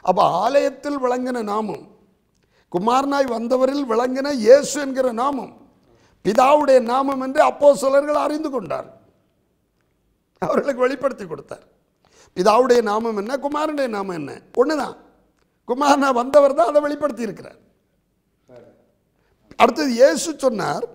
அப்போ ஆலயத்தில் விளங்கின நாமம், குமாரனாய் வந்தவரில் விளங்கின இயேசு என்கிற நாமம் பிதாவுடைய நாமம் என்று அப்போஸ்தலர்கள் அறிந்து கொண்டார். அவர்களுக்கு வெளிப்படுத்தி கொடுத்தார். பிதாவுடைய நாமம் என்ன, குமாரனுடைய நாமம் என்ன, ஒண்ணுதான். குமாரனா வந்தவர் தான் அதை வெளிப்படுத்தி இருக்கிறார். அடுத்தது இயேசு சொன்னார்,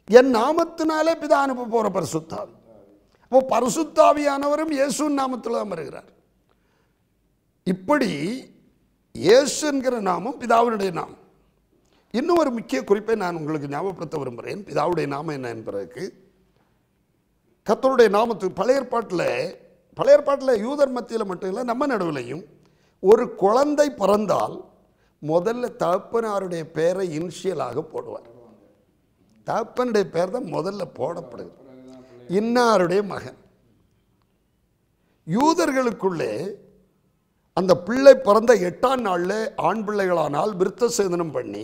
என் நாமத்தினாலே பிதா அனுப்ப போற பரிசுத்தாவி. அப்போ பரிசுத்தாவியானவரும் இயேசுவின் நாமத்தில் தான் வருகிறார். இப்படி இயேசு என்கிற நாமம் பிதாவினுடைய நாமம். இன்னும் ஒரு முக்கிய குறிப்பை நான் உங்களுக்கு ஞாபகப்படுத்த விரும்புகிறேன். பிதாவுடைய நாமம் என்ன என்பதற்கு கர்த்தருடைய நாமத்துக்கு பழைய ஏற்பாட்டில் யூதர் மத்தியில் மட்டும் இல்லை, நம்ம நடுவிலையும் ஒரு குழந்தை பிறந்தால் முதல்ல தகப்பனாருடைய பெயரை இனிஷியலாக போடுவார். தகப்பனுடைய பெயர் தான் முதல்ல போடப்படுது, இன்னாருடைய மகன். யூதர்களுக்குள்ளே அந்த பிள்ளை பிறந்த 8ஆம் நாளில் ஆண் பிள்ளைகளானால் விருத்த சேதனம் பண்ணி,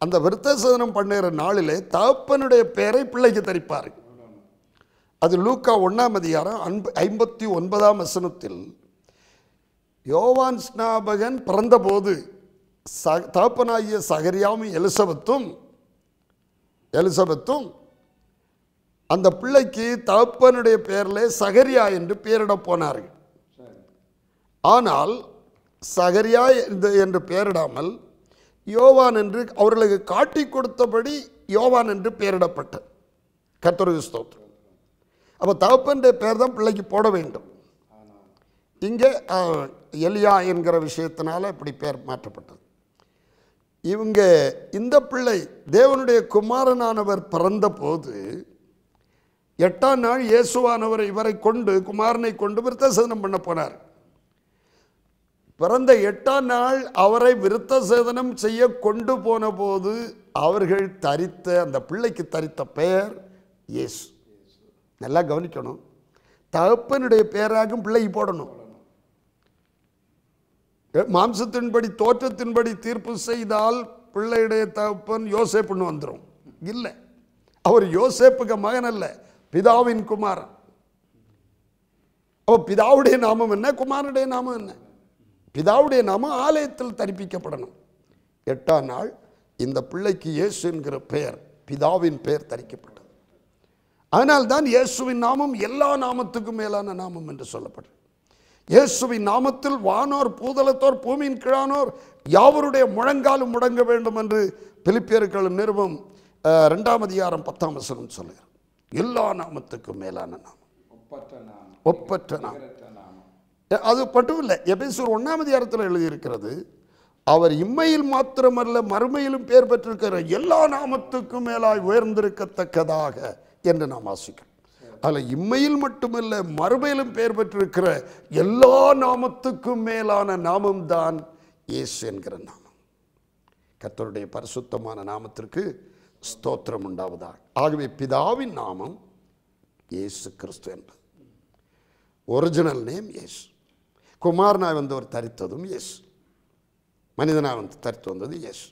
அந்த விருத்த சேதனம் பண்ணுகிற நாளிலே தகப்பனுடைய பெயரை பிள்ளைக்கு தரிப்பார். அது லூக்கா 1ஆம் அதிகாரம் 59ஆம் வசனத்தில் யோவான் ஸ்நாபகன் பிறந்தபோது தகப்பனாகிய சகரியாவும் எலிசபெத்தும் அந்த பிள்ளைக்கு தகப்பனுடைய பெயரில் சகரியா என்று பெயரிட போனார்கள். ஆனால் சகரியா என்று பெயரிடாமல் யோவான் என்று அவர்களுக்கு காட்டி கொடுத்தபடி யோவான் என்று பெயரிடப்பட்டது. கர்த்தருக்கு ஸ்தோத்திரம். அப்போ தகப்பனுடைய பெயர் தான் பிள்ளைக்கு போட வேண்டும். இங்கே எலியா என்கிற விஷயத்தினால இப்படி பெயர் மாற்றப்பட்டது. இந்த பிள்ளை தேவனுடைய குமாரனானவர் பிறந்த போது 8ஆம் நாள் இயேசுவானவர் குமாரனை கொண்டு விருத்த சேதனம் பண்ண போனார். பிறந்த 8ஆம் நாள் அவரை விருத்த சேதனம் செய்ய கொண்டு போன போது அவர்கள் அந்த பிள்ளைக்கு தரித்த பெயர் இயேசு. நல்லா கவனிக்கணும், தகப்பனுடைய பெயராகும் பிள்ளைக்கு போடணும். மாம்சத்தின்படி தோற்றத்தின்படி தீர்ப்பு செய்தால் பிள்ளையுடைய தகப்பன் யோசேப்புன்னு வந்துடும். இல்லை, அவர் யோசேப்புக்கு மகன் அல்ல, பிதாவின் குமாரன். அப்போ பிதாவுடைய நாமம் என்ன, குமாரனுடைய நாமம் என்ன? பிதாவுடைய நாமம் ஆலயத்தில் தரிப்பிக்கப்படணும். 8ஆம் நாள் இந்த பிள்ளைக்கு இயேசு என்கிற பெயர், பிதாவின் பெயர் தரிக்கப்பட்டது. அதனால்தான் இயேசுவின் நாமம் எல்லா நாமத்துக்கும் மேலான நாமம் என்று சொல்லப்படுது. இயேசுவின் நாமத்தில் வானோர் பூதலத்தோர் பூமியின் கீழானோர் யாவருடைய முழங்காலும் முடங்க வேண்டும் என்று பிலிப்பியர்கள் நிருபம் 2ஆம் அதிகாரம் 10ஆம் வசனம் சொல்லுகிறார். எல்லா நாமத்துக்கும் மேலான நாமம், ஒப்பற்ற நாமம். அது மட்டும் இல்லை, எபேசியர் 1ஆம் அதிகாரத்தில் எழுதியிருக்கிறது, அவர் இம்மையில் மாத்திரமல்ல மறுமையிலும் பெயர் பெற்றிருக்கிற எல்லா நாமத்துக்கும் மேலாய் உயர்ந்திருக்கத்தக்கதாக என்று நாம் வாசிக்கிறோம். அதில் இம்மையில் மட்டுமல்ல மறுமையிலும் பெயர் பெற்றிருக்கிற எல்லா நாமத்துக்கும் மேலான நாமம் தான் இயேசு என்கிற நாமம். கர்த்தருடைய பரிசுத்தமான நாமத்திற்கு ஸ்தோத்திரம் உண்டாவதாக. ஆகவே பிதாவின் நாமம் இயேசு கிறிஸ்து என்பது ஒரிஜினல் நேம் இயேசு. குமாரனாய் வந்தவர் தரித்ததும் இயேசு, மனிதனாய் வந்து தரித்து வந்தது இயேசு.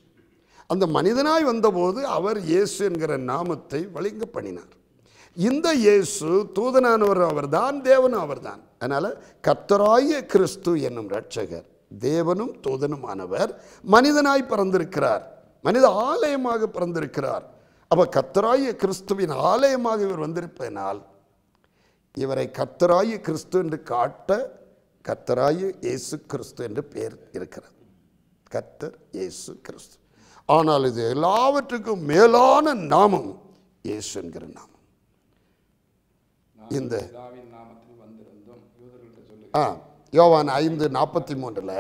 அந்த மனிதனாய் வந்தபோது அவர் இயேசு என்கிற நாமத்தை வழங்க பண்ணினார். இந்த இயேசு தூதனானவர் அவர்தான், தேவனும் அவர்தான். அதனால கர்த்தராகிய கிறிஸ்து என்னும் இரட்சகர் தேவனும் தூதனுமானவர் மனிதனாய் பிறந்திருக்கிறார், மனித ஆலயமாக பிறந்திருக்கிறார். அப்ப கர்த்தராகிய கிறிஸ்துவின் ஆலயமாக இவர் வந்திருப்பதனால் இவரை கர்த்தராகிய கிறிஸ்து என்று காட்ட கர்த்தராகிய இயேசு கிறிஸ்து என்று பெயர் இருக்கிறது. கர்த்தர் இயேசு கிறிஸ்து. ஆனால் இது எல்லாவற்றுக்கும் மேலான நாமம் இயேசு என்கிற நாமம். இந்த யோவான் 5:43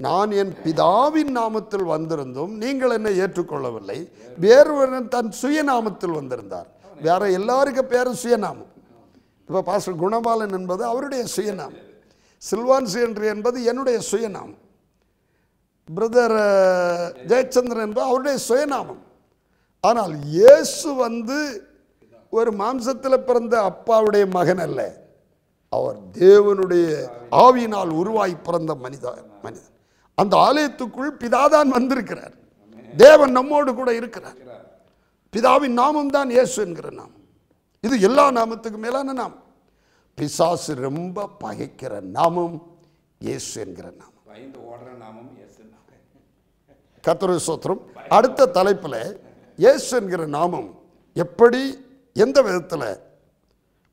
நான் என் பிதாவின் நாமத்தில் வந்திருந்தும் நீங்கள் என்னை ஏற்றுக்கொள்ளவில்லை, வேறொருவன் தன் சுயநாமத்தில் வந்திருந்தார். வேற எல்லாருக்கும் பேரும் சுயநாமம். இப்போ பாஸ்டர் குணபாலன் என்பது அவருடைய சுயநாமம், சில்வான்சி என்று என்பது என்னுடைய சுயநாமம், பிரதர் ஜெயச்சந்திரன் என்பது அவருடைய சுயநாமம். ஆனால் இயேசு ஒரு மாம்சத்தில் பிறந்த அப்பாவுடைய மகன் அல்ல, அவர் தேவனுடைய ஆவியினால் உருவாய் பிறந்த மனிதன். அந்த ஆலயத்துக்குள் பிதாதான் வந்திருக்கிறார், தேவன் நம்மோடு கூட இருக்கிறார். பிதாவின் நாமம் தான் இயேசு என்கிற நாமம். இது எல்லா நாமத்துக்கும் மேலான நாமம். பிசாசு ரொம்ப பகைக்கிற நாமம் இயேசு என்கிற நாமம். கர்த்தருடைய ஸ்தோத்திரம். அடுத்த தலைப்பில் இயேசு என்கிற நாமம் எப்படி எந்த விதத்தில்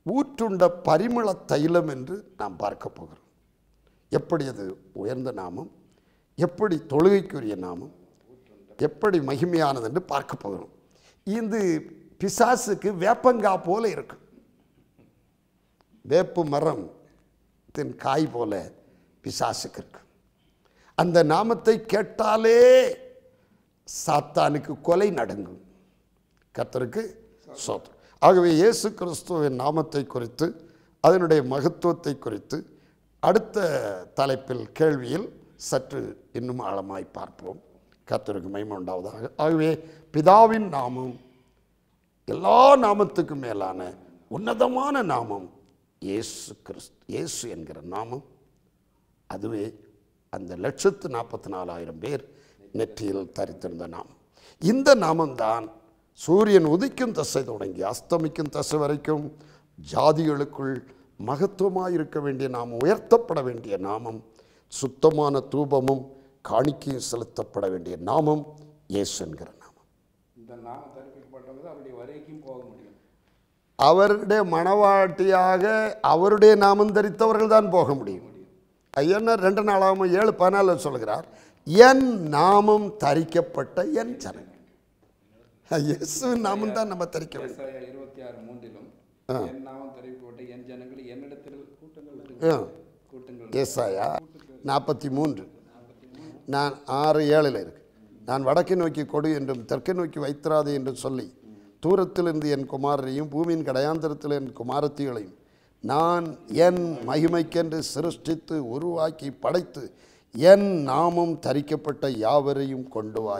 ஊற்றுண்ட பரிமள தைலம் என்று நாம் பார்க்க போகிறோம். எப்படி அது உயர்ந்த நாமம், எப்படி தொழுகைக்குரிய நாமம், எப்படி மகிமையானது என்று பார்க்க போகிறோம். இது பிசாசுக்கு வேப்பங்கா போல இருக்கு. வேப்பு மரத்தின் காய் போல பிசாசுக்கு இருக்கு. அந்த நாமத்தை கேட்டாலே சாத்தானுக்கு கொலை நடுங்கும். கர்த்தருக்கு ஸ்தோத்திரம். ஆகவே இயேசு கிறிஸ்துவின் நாமத்தை குறித்து, அதனுடைய மகத்துவத்தை குறித்து அடுத்த தலைப்பில் கேள்வியில் சற்று இன்னும் ஆழமாய் பார்ப்போம். கர்த்தருக்கு மகிமை உண்டாவதாக. ஆகவே பிதாவின் நாமம் எல்லா நாமத்துக்கும் மேலான உன்னதமான நாமம் இயேசு கிறிஸ்து. இயேசு என்கிற நாமம் அதுவே அந்த 1,44,000 பேர் நெற்றியில் தரித்திருந்த நாமம். இந்த நாமம்தான் சூரியன் உதிக்கும் தசை தொடங்கி அஸ்தமிக்கும் தசை வரைக்கும் ஜாதிகளுக்குள் மகத்துவமாக இருக்க வேண்டிய நாமம், உயர்த்தப்பட வேண்டிய நாமம், சுத்தமான தூபமும் காணிக்கையும் செலுத்தப்பட வேண்டிய நாமம் இயேசு என்கிற நாமம். இந்த நாமம் தரிப்பிக்கப்பட்டது அவருடைய வரைக்கும் போக முடியும். அவருடைய மணவாட்டியாக அவருடைய நாமம் தரித்தவர்கள் தான் போக முடியும். ஐயன்னா 2 நாளாகவும் 7:14 சொல்கிறார், என் நாமம் தரிக்கப்பட்ட என் ஜனங்கள். இயேசுவின் நாமம் தான் நம்ம தரிக்க வேண்டும். 26:3 என் நாமம் தரிக்கப்பட்ட என் ஜனங்கள் என்னிடத்தில் கூட்டங்கள். ஏசாயா 43 நான் 6:7 இருக்கு. நான் வடக்கை நோக்கி கொடு என்றும் தெற்கை நோக்கி வைத்திராதே என்று சொல்லி தூரத்திலிருந்து என் குமாரரையும் பூமியின் கடையாந்திரத்தில் என் குமாரத்திகளையும் நான் என் மகிமைக்கென்று சிருஷ்டித்து உருவாக்கி படைத்து என் நாமம் தரிக்கப்பட்ட யாவரையும் கொண்டு வா.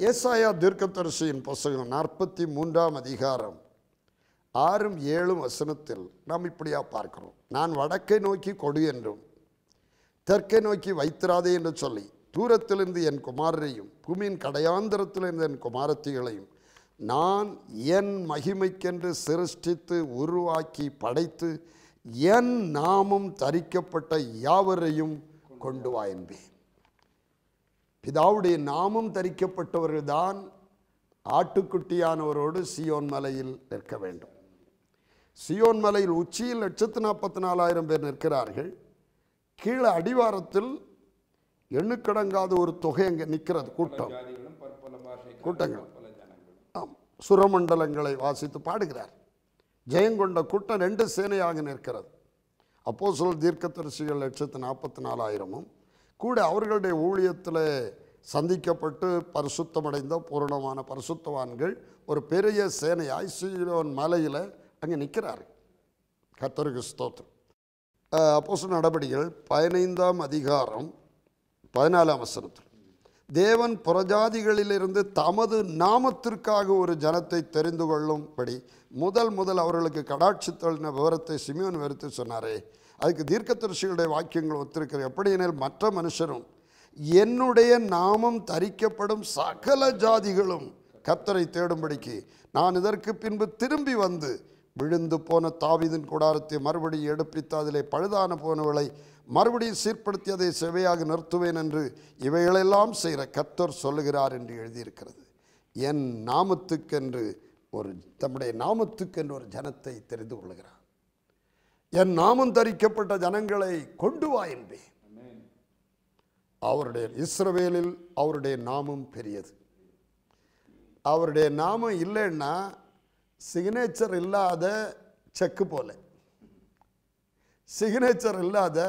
ஏசாயா தீர்க்கதரிசியின் புத்தகம் 43 அதிகாரம் 6-7 வசனத்தில் நாம் இப்படியா பார்க்கிறோம். நான் வடக்கை நோக்கி கொடு என்றும் தெற்கை நோக்கி வைத்திராதே என்று சொல்லி தூரத்திலிருந்து என் குமாரரையும் பூமியின் கடையாந்திரத்திலிருந்து என் குமாரத்திகளையும் நான் என் மகிமைக்கென்று சிருஷ்டித்து உருவாக்கி படைத்து என் நாமம் தரிக்கப்பட்ட யாவரையும் கொண்டு வா என்பேன். பிதாவுடைய நாமம் தரிக்கப்பட்டவர்கள் தான் ஆட்டுக்குட்டியானவரோடு சியோன் மலையில் நிற்க வேண்டும். சியோன் மலையில் உச்சியில் 1,44,000 பேர் நிற்கிறார்கள். கீழே அடிவாரத்தில் எண்ணுக்கடங்காத ஒரு தொகை அங்கே நிற்கிறது. கூட்டங்கள் சுரமண்டலங்களை வாசித்து பாடுகிறார். ஜெயங்கொண்ட கூட்டம் 2 சேனையாக நிற்கிறது. அப்போஸ்தலர் தீர்க்கதரிசிகள் 1,44,000 கூட அவர்களுடைய ஊழியத்தில் சந்திக்கப்பட்டு பரிசுத்தமடைந்த பூரணமான பரிசுத்தவான்கள் ஒரு பெரிய சேனையாய் சீயோன் மலையில் அங்கே நிற்கிறார்கள். கர்த்தருக்கு ஸ்தோத்திரம். அப்போஸ்தலர் நடபடிகள் 15 அதிகாரம் 14 வசனத்தில் தேவன் புறஜாதிகளிலிருந்து தமது நாமத்திற்காக ஒரு ஜனத்தை தெரிந்து கொள்ளும்படி முதல் அவர்களுக்கு கடாட்சித்தளின விவரத்தை சிமியோன் விவரித்து சொன்னாரே. அதுக்கு தீர்க்கதரிசிகளுடைய வாக்கியங்கள் ஒத்திருக்கிற. எப்படியெனில் மற்ற மனுஷரும் என்னுடைய நாமம் தரிக்கப்படும் சகல ஜாதிகளும் கர்த்தரை தேடும்படிக்கு நான் இதற்கு பின்பு திரும்பி வந்து விழுந்து போன தாவீதின் கூடாரத்தை மறுபடியும் எடுப்பித்து அதிலே பழுதான போனவளை மறுபடியும் சீர்படுத்தி அதை செவையாக நிறுத்துவேன் என்று இவைகளெல்லாம் செய்கிற கர்த்தர் சொல்லுகிறார் என்று எழுதியிருக்கிறது. என் நாமத்துக்கென்று தம்முடைய நாமத்துக்கென்று ஒரு ஜனத்தை தெரிந்து கொள்கிறார். என் நாமம் தரிக்கப்பட்ட ஜனங்களை கொண்டு வா என்பேன். அவருடைய இஸ்ரவேலில் அவருடைய நாமம் பெரியது. அவருடைய நாமம் இல்லைன்னா சிக்னேச்சர் இல்லாத செக்கு போல, சிக்னேச்சர் இல்லாத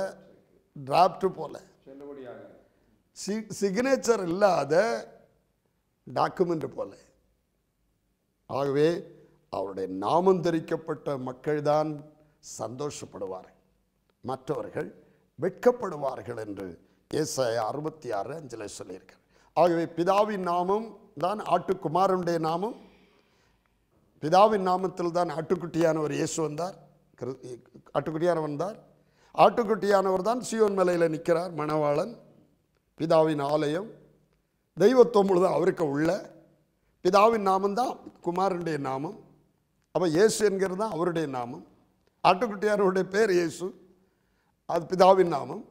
டிராப்ட் போல, சிக்னேச்சர் இல்லாத டாக்குமெண்ட் போல. ஆகவே அவருடைய நாமம் தரிக்கப்பட்ட மக்கள்தான் சந்தோஷப்படுவார்கள், மற்றவர்கள் வெட்கப்படுவார்கள் என்று ஏசாயா 66:5 சொல்லியிருக்கிறார். ஆகவே பிதாவின் நாமம் தான் ஆட்டுக்குமாரனுடைய நாமம். பிதாவின் நாமத்தில் தான் ஆட்டுக்குட்டியானவர் இயேசு வந்தார். ஆட்டுக்குட்டியானவர் வந்தார். ஆட்டுக்குட்டியானவர் தான் சியோன் மலையில் நிற்கிறார். மணவாளன், பிதாவின் ஆலயம், தெய்வத்துவம் முழுதும் அவருக்கு உள்ள. பிதாவின் நாமம் தான் குமாரனுடைய நாமம். அப்போ இயேசு என்கிறது தான் அவருடைய நாமம். ஆட்டுக்குட்டியானவருடைய பேர் இயேசு, அது பிதாவின் நாமம்.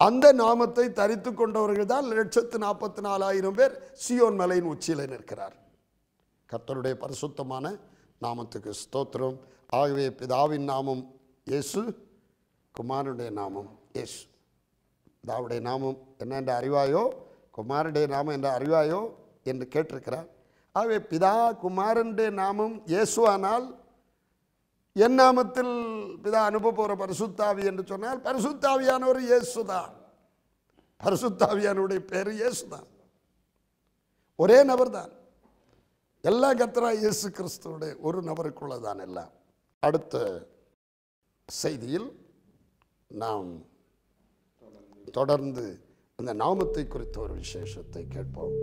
அந்த நாமத்தை தரித்து கொண்டவர்கள் தான் 1,44,000 பேர் சீயோன் மலையின் உச்சியில் நிற்கிறார். கர்த்தருடைய பரிசுத்தமான நாமத்துக்கு ஸ்தோத்திரம். ஆகவே பிதாவின் நாமம் இயேசு, குமாரனுடைய நாமம் இயேசு. பிதாவுடைய நாமம் என்ன என்று அறிவாயோ, குமாரனுடைய நாமம் என்று அறிவாயோ என்று கேட்டிருக்கிறார். ஆகவே பிதா குமாரனுடைய நாமம் இயேசுவானால் என் நாமத்தில் பிதா அனுப்ப போகிற பரிசுத்தாவி என்று சொன்னால் பரிசுத்தாவியானவர் இயேசுதான். பரிசுத்தாவியானுடைய பேர் இயேசுதான். ஒரே நபர் தான். எல்லா கர்த்தராகிய இயேசு கிறிஸ்துவுடைய ஒரு நபருக்குள்ளதான் எல்லாம். அடுத்த செய்தியில் நாம் தொடர்ந்து அந்த நாமத்தை குறித்த ஒரு விசேஷத்தை கேட்போம்.